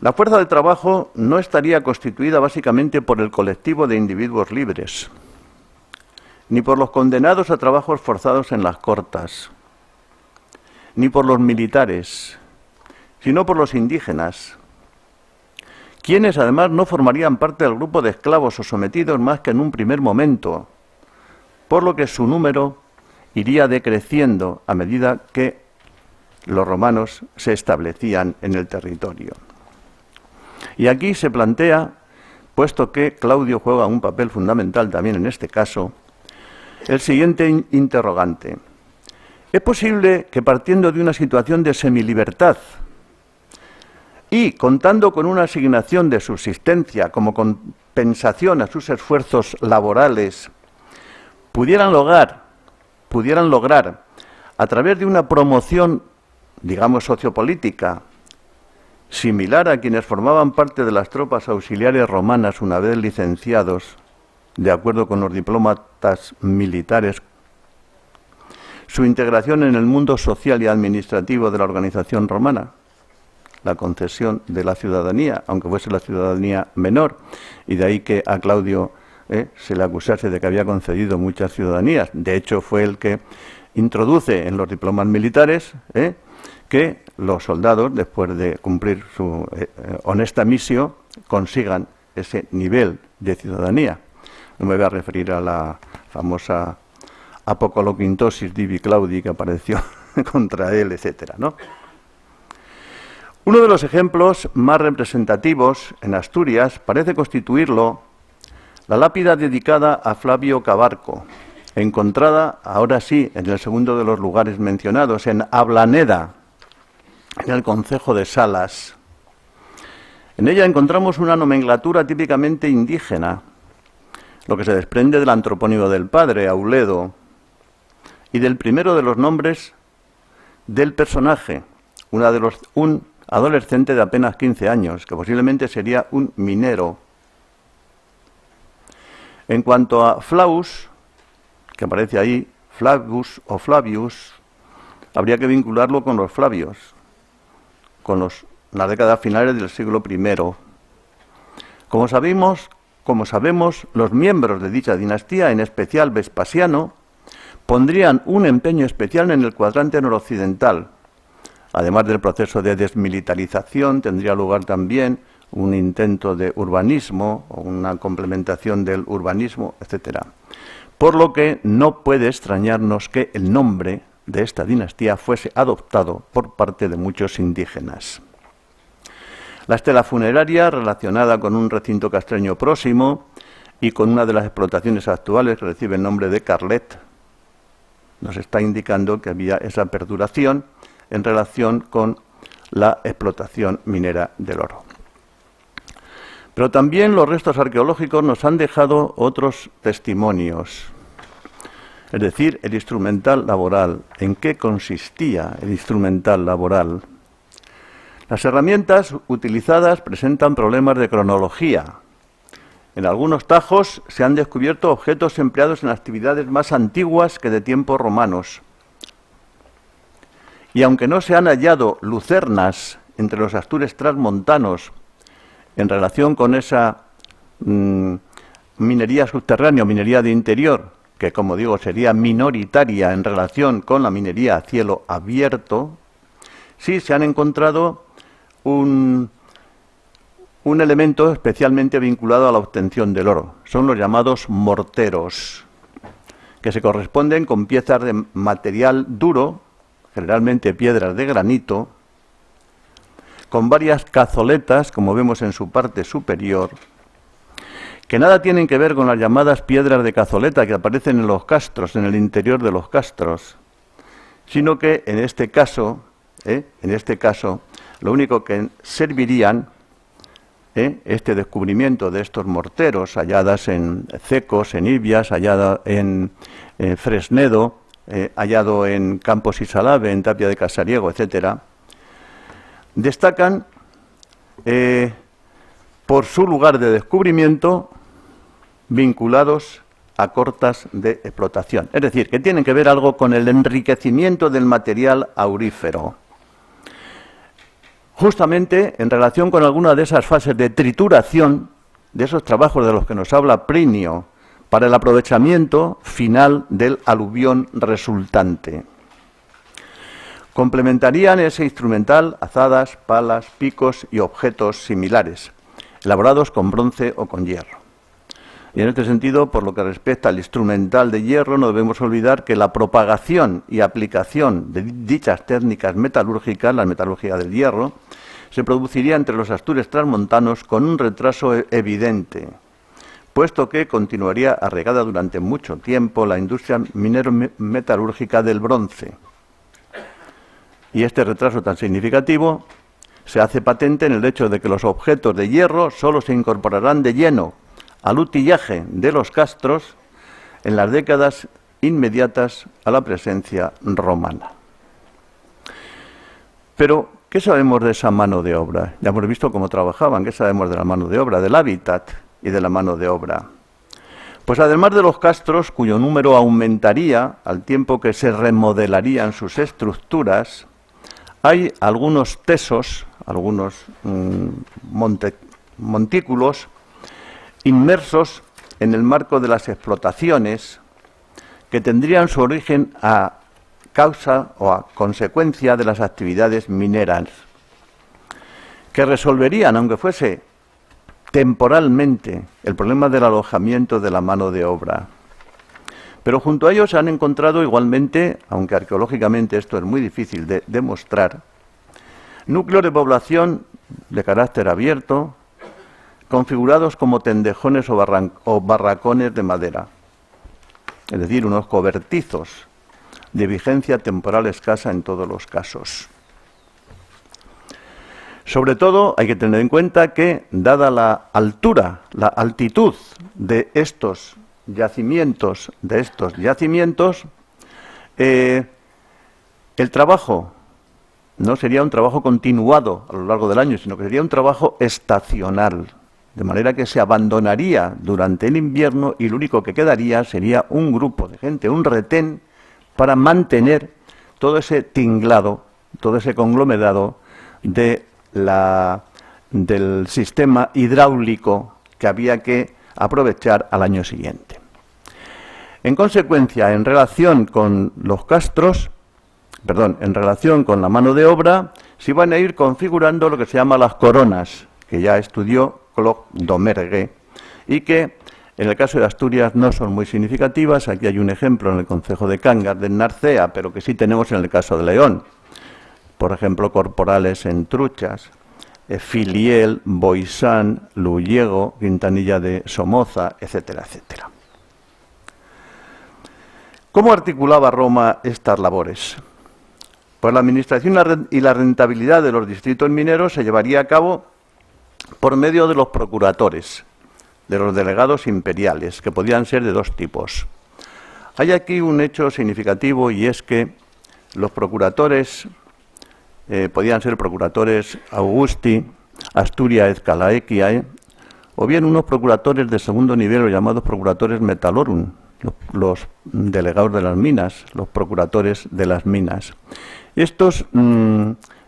S2: la fuerza de trabajo no estaría constituida básicamente por el colectivo de individuos libres, ni por los condenados a trabajos forzados en las cortas, ni por los militares, sino por los indígenas, quienes además no formarían parte del grupo de esclavos o sometidos más que en un primer momento, por lo que su número iría decreciendo a medida que los romanos se establecían en el territorio. Y aquí se plantea, puesto que Claudio juega un papel fundamental también en este caso, el siguiente interrogante. ¿Es posible que partiendo de una situación de semilibertad y contando con una asignación de subsistencia como compensación a sus esfuerzos laborales, pudieran lograr, a través de una promoción, digamos, sociopolítica, similar a quienes formaban parte de las tropas auxiliares romanas una vez licenciados, de acuerdo con los diplomatas militares, su integración en el mundo social y administrativo de la organización romana, la concesión de la ciudadanía, aunque fuese la ciudadanía menor, y de ahí que a Claudio se le acusase de que había concedido muchas ciudadanías. De hecho, fue el que introduce en los diplomas militares que los soldados, después de cumplir su honesta misión, consigan ese nivel de ciudadanía. No me voy a referir a la famosa apocaloquintosis divi Claudi que apareció contra él, etcétera, ¿no? Uno de los ejemplos más representativos en Asturias parece constituirlo la lápida dedicada a Flavio Cabarco, encontrada, ahora sí, en el segundo de los lugares mencionados, en Ablaneda, en el concejo de Salas. En ella encontramos una nomenclatura típicamente indígena, lo que se desprende del antropónimo del padre, Auledo, y del primero de los nombres del personaje, un adolescente de apenas 15 años, que posiblemente sería un minero. En cuanto a Flaus, que aparece ahí, Flavius o Flavius, habría que vincularlo con los Flavios, con las décadas finales del siglo I. Como sabemos, los miembros de dicha dinastía, en especial Vespasiano, pondrían un empeño especial en el cuadrante noroccidental. Además del proceso de desmilitarización, tendría lugar también un intento de urbanismo o una complementación del urbanismo, etc. Por lo que no puede extrañarnos que el nombre de esta dinastía fuese adoptado por parte de muchos indígenas. La estela funeraria, relacionada con un recinto castreño próximo y con una de las explotaciones actuales que recibe el nombre de Carlet, nos está indicando que había esa perduración en relación con la explotación minera del oro. Pero también los restos arqueológicos nos han dejado otros testimonios, es decir, el instrumental laboral. ¿En qué consistía el instrumental laboral? Las herramientas utilizadas presentan problemas de cronología. En algunos tajos se han descubierto objetos empleados en actividades más antiguas que de tiempos romanos. Y aunque no se han hallado lucernas entre los astures transmontanos en relación con esa minería subterránea o minería de interior, que como digo sería minoritaria en relación con la minería a cielo abierto, sí se han encontrado un elemento especialmente vinculado a la obtención del oro. Son los llamados morteros, que se corresponden con piezas de material duro, generalmente piedras de granito, con varias cazoletas, como vemos en su parte superior, que nada tienen que ver con las llamadas piedras de cazoleta que aparecen en los castros, en el interior de los castros, sino que en este caso, lo único que servirían, este descubrimiento de estos morteros, halladas en Cecos, en Ibias, hallada en Fresnedo, hallado en Campos y Salave, en Tapia de Casariego, etcétera, destacan por su lugar de descubrimiento vinculados a cortas de explotación. Es decir, que tienen que ver algo con el enriquecimiento del material aurífero. Justamente en relación con alguna de esas fases de trituración, de esos trabajos de los que nos habla Plinio, para el aprovechamiento final del aluvión resultante. Complementarían ese instrumental azadas, palas, picos y objetos similares, elaborados con bronce o con hierro. Y en este sentido, por lo que respecta al instrumental de hierro, no debemos olvidar que la propagación y aplicación de dichas técnicas metalúrgicas, la metalurgia del hierro, se produciría entre los astures transmontanos con un retraso evidente, puesto que continuaría arraigada durante mucho tiempo la industria minero-metalúrgica del bronce. Y este retraso tan significativo se hace patente en el hecho de que los objetos de hierro solo se incorporarán de lleno al utillaje de los castros en las décadas inmediatas a la presencia romana. Pero, ¿qué sabemos de esa mano de obra? Ya hemos visto cómo trabajaban. ¿Qué sabemos de la mano de obra, del hábitat y de la mano de obra? Pues además de los castros, cuyo número aumentaría al tiempo que se remodelarían sus estructuras, hay algunos tesos, algunos montículos inmersos en el marco de las explotaciones que tendrían su origen a causa o a consecuencia de las actividades mineras, que resolverían, aunque fuese temporalmente, el problema del alojamiento de la mano de obra. Pero junto a ellos se han encontrado igualmente, aunque arqueológicamente esto es muy difícil de demostrar, núcleos de población de carácter abierto, configurados como tendejones o barracones de madera. es decir, unos cobertizos de vigencia temporal escasa en todos los casos. Sobre todo hay que tener en cuenta que, dada la altura, la altitud de estos yacimientos, el trabajo no sería un trabajo continuado a lo largo del año, sino que sería un trabajo estacional, de manera que se abandonaría durante el invierno y lo único que quedaría sería un grupo de gente, un retén, para mantener todo ese tinglado, todo ese conglomerado del sistema hidráulico que había que aprovechar al año siguiente. En consecuencia, en relación con los castros, en relación con la mano de obra, se van a ir configurando lo que se llama las coronas, que ya estudió Claude Domergue, y que en el caso de Asturias no son muy significativas. Aquí hay un ejemplo en el concejo de Cangas del Narcea, pero que sí tenemos en el caso de León. Por ejemplo, corporales en Truchas, Filiel, Boisán, Luyego, Quintanilla de Somoza, etcétera, etcétera. ¿Cómo articulaba Roma estas labores? Pues la administración y la rentabilidad de los distritos mineros se llevaría a cabo por medio de los procuratores, de los delegados imperiales, que podían ser de dos tipos. Hay aquí un hecho significativo, y es que los procuratores podían ser procuratores Augusti, Asturia et Calaequiae, o bien unos procuratores de segundo nivel, los llamados procuratores metalorum, los delegados de las minas, los procuratores de las minas. Estos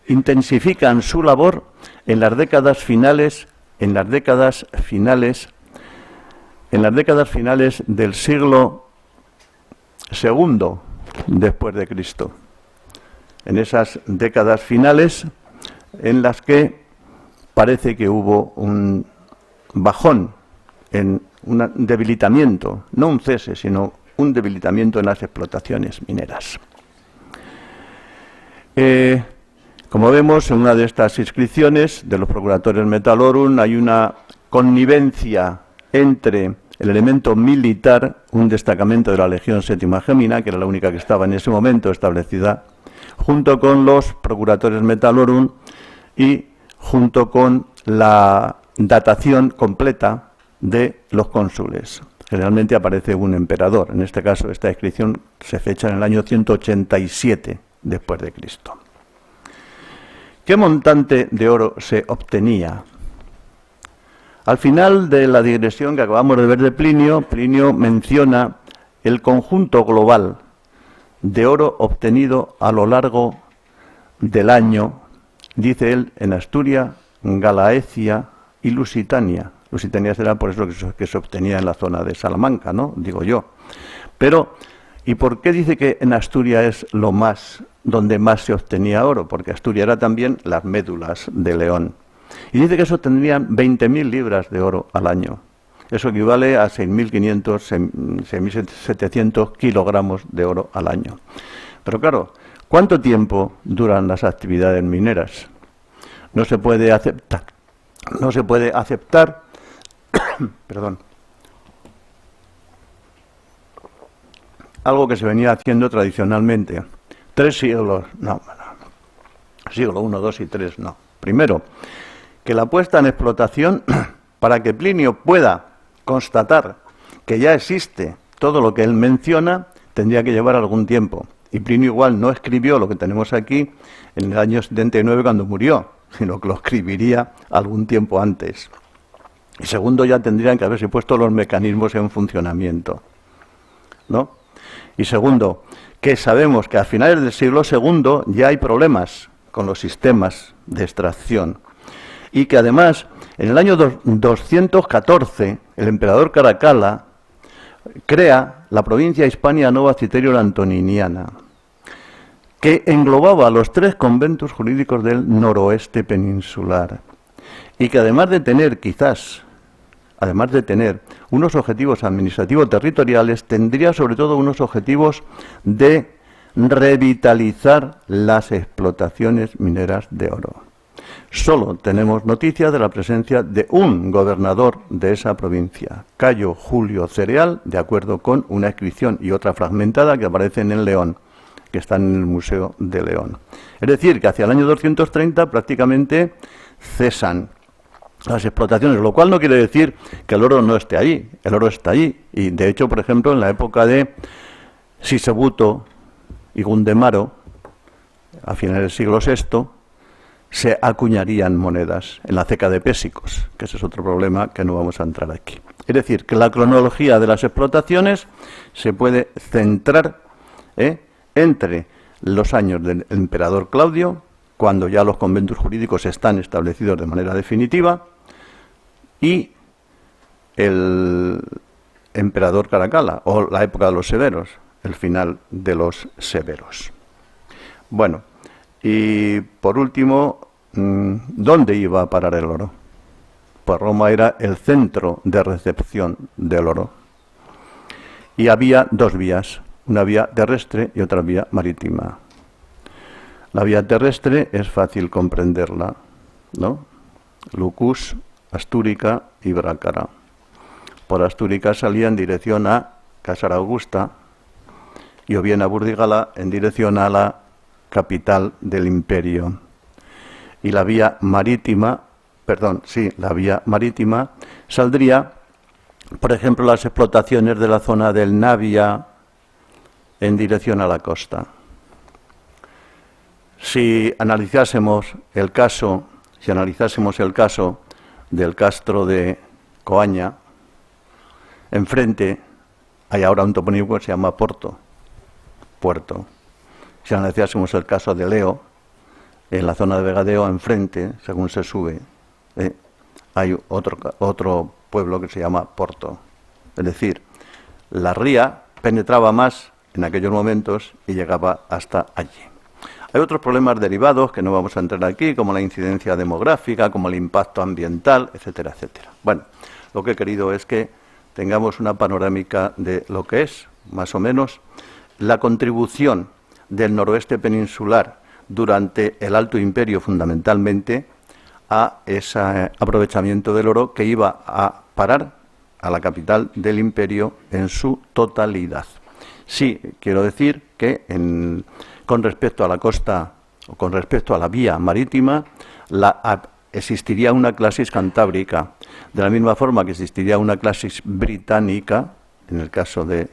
S2: intensifican su labor en las décadas finales del siglo II después de Cristo. En esas décadas finales en las que parece que hubo un bajón, un debilitamiento, no un cese, sino un debilitamiento en las explotaciones mineras. Como vemos, en una de estas inscripciones de los procuratores metalorum hay una connivencia entre el elemento militar, un destacamento de la Legión Séptima Gemina, que era la única que estaba en ese momento establecida, junto con los procuratores metalorum y junto con la datación completa de los cónsules. Generalmente aparece un emperador. En este caso, esta inscripción se fecha en el año 187 después de Cristo. ¿Qué montante de oro se obtenía? Al final de la digresión que acabamos de ver de Plinio, Plinio menciona el conjunto global de oro obtenido a lo largo del año, dice él, en Asturias, Galaecia y Lusitania. Lusitania será por eso que se obtenía en la zona de Salamanca, ¿no? Digo yo. Pero, ¿y por qué dice que en Asturias es donde más se obtenía oro? Porque Asturias era también las médulas de León. Y dice que eso tendrían 20.000 libras de oro al año. Eso equivale a 6.500, 6.700 kilogramos de oro al año. Pero claro, ¿cuánto tiempo duran las actividades mineras? No se puede aceptar, perdón, algo que se venía haciendo tradicionalmente. 3 siglos, siglo I, II y III, no. Primero, que la puesta en explotación, para que Plinio pueda constatar que ya existe todo lo que él menciona, tendría que llevar algún tiempo. Y Plinio igual no escribió lo que tenemos aquí en el año 79 cuando murió, sino que lo escribiría algún tiempo antes. Y segundo, ya tendrían que haberse puesto los mecanismos en funcionamiento, ¿no? Y segundo, que sabemos que a finales del siglo II ya hay problemas con los sistemas de extracción. Y que además, en el año 214, el emperador Caracalla crea la provincia Hispania Nova Citerior Antoniniana, que englobaba los 3 conventos jurídicos del noroeste peninsular, y que además de tener unos objetivos administrativos territoriales, tendría sobre todo unos objetivos de revitalizar las explotaciones mineras de oro. Solo tenemos noticia de la presencia de un gobernador de esa provincia, Cayo Julio Cereal, de acuerdo con una inscripción y otra fragmentada que aparecen en León, que están en el Museo de León. Es decir, que hacia el año 230 prácticamente cesan las explotaciones, lo cual no quiere decir que el oro no esté allí. El oro está allí. Y de hecho, por ejemplo, en la época de Sisebuto y Gundemaro, a finales del siglo VI, se acuñarían monedas en la ceca de Pésicos, que ese es otro problema que no vamos a entrar aquí. Es decir, que la cronología de las explotaciones se puede centrar entre los años del emperador Claudio, cuando ya los conventos jurídicos están establecidos de manera definitiva, y el emperador Caracalla, o la época de los severos, el final de los severos. Bueno, y por último, ¿dónde iba a parar el oro? Pues Roma era el centro de recepción del oro. Y había dos vías, una vía terrestre y otra vía marítima. La vía terrestre es fácil comprenderla, ¿no? Lucus, Astúrica y Brácara. Por Astúrica salía en dirección a Casar Augusta y o bien a Burdigala en dirección a la capital del imperio. Y la vía marítima, la vía marítima saldría, por ejemplo, las explotaciones de la zona del Navia en dirección a la costa. Si analizásemos el caso del castro de Coaña, enfrente hay ahora un topónimo que se llama puerto. Si analizásemos el caso de Leo, en la zona de Vegadeo, enfrente, según se sube, hay otro pueblo que se llama Porto. Es decir, la ría penetraba más en aquellos momentos y llegaba hasta allí. Hay otros problemas derivados que no vamos a entrar aquí, como la incidencia demográfica, como el impacto ambiental, etcétera, etcétera. Bueno, lo que he querido es que tengamos una panorámica de lo que es, más o menos, la contribución del noroeste peninsular durante el Alto Imperio, fundamentalmente, a ese aprovechamiento del oro que iba a parar a la capital del imperio en su totalidad. Sí, quiero decir que con respecto a la costa, o con respecto a la vía marítima, existiría una clasis cantábrica, de la misma forma que existiría una clasis británica, en el caso de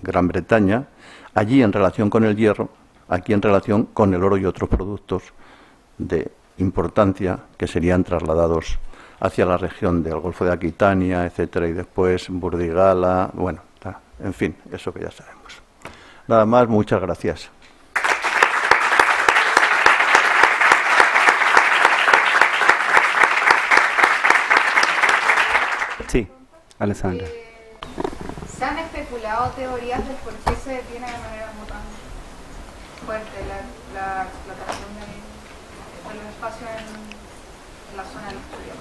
S2: Gran Bretaña, allí en relación con el hierro, aquí en relación con el oro y otros productos de importancia que serían trasladados hacia la región del Golfo de Aquitania, etcétera, y después Burdigala, bueno, en fin, eso que ya sabemos. Nada más, muchas gracias.
S1: Sí, Alessandra.
S3: ¿Se han especulado teorías del por qué se detiene de manera tan fuerte la explotación de los espacios en la zona de la Asturias?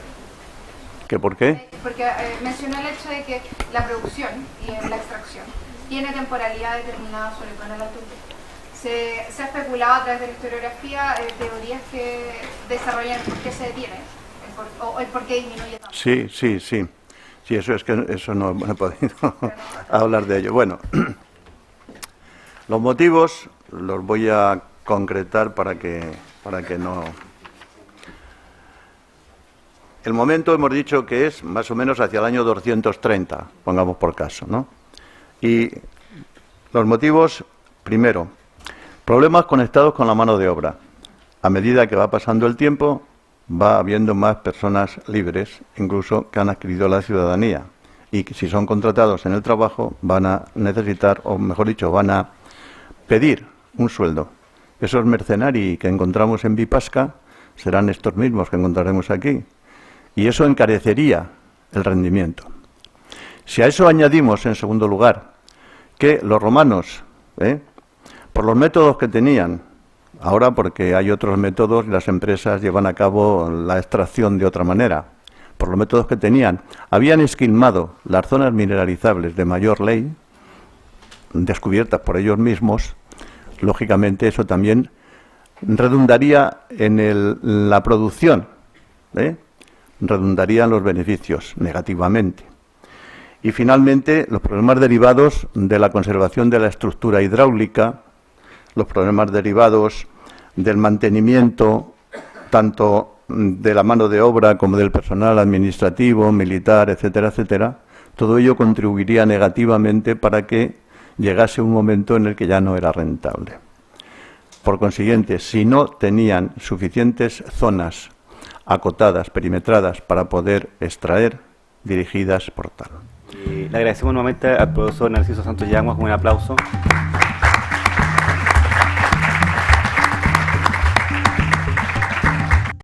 S2: ¿Qué por qué?
S3: Porque mencionó el hecho de que la producción y la extracción tiene temporalidad determinada, sobre todo en el Alto Imperio. Se ha especulado a través de la historiografía teorías que desarrollan por qué se detiene o el por qué disminuye tanto.
S2: Sí. Sí, eso no he podido hablar de ello. Bueno, los motivos los voy a concretar para que no. El momento hemos dicho que es más o menos hacia el año 230, pongamos por caso, ¿no? Y los motivos, primero, problemas conectados con la mano de obra. A medida que va pasando el tiempo, va habiendo más personas libres, incluso que han adquirido la ciudadanía. Y que si son contratados en el trabajo, van a necesitar, o mejor dicho, van a pedir un sueldo. Esos mercenarios que encontramos en Bipasca serán estos mismos que encontraremos aquí. Y eso encarecería el rendimiento. Si a eso añadimos, en segundo lugar, que los romanos, por los métodos que tenían, ahora porque hay otros métodos y las empresas llevan a cabo la extracción de otra manera, por los métodos que tenían, habían esquilmado las zonas mineralizables de mayor ley, descubiertas por ellos mismos, lógicamente eso también redundaría en la producción, redundarían los beneficios negativamente. Y finalmente, los problemas derivados de la conservación de la estructura hidráulica, los problemas derivados del mantenimiento tanto de la mano de obra como del personal administrativo, militar, etcétera, etcétera, todo ello contribuiría negativamente para que llegase un momento en el que ya no era rentable. Por consiguiente, si no tenían suficientes zonas acotadas, perimetradas, para poder extraer, dirigidas por tal.
S1: Le agradecemos nuevamente al profesor Narciso Santos Yanguas con un aplauso.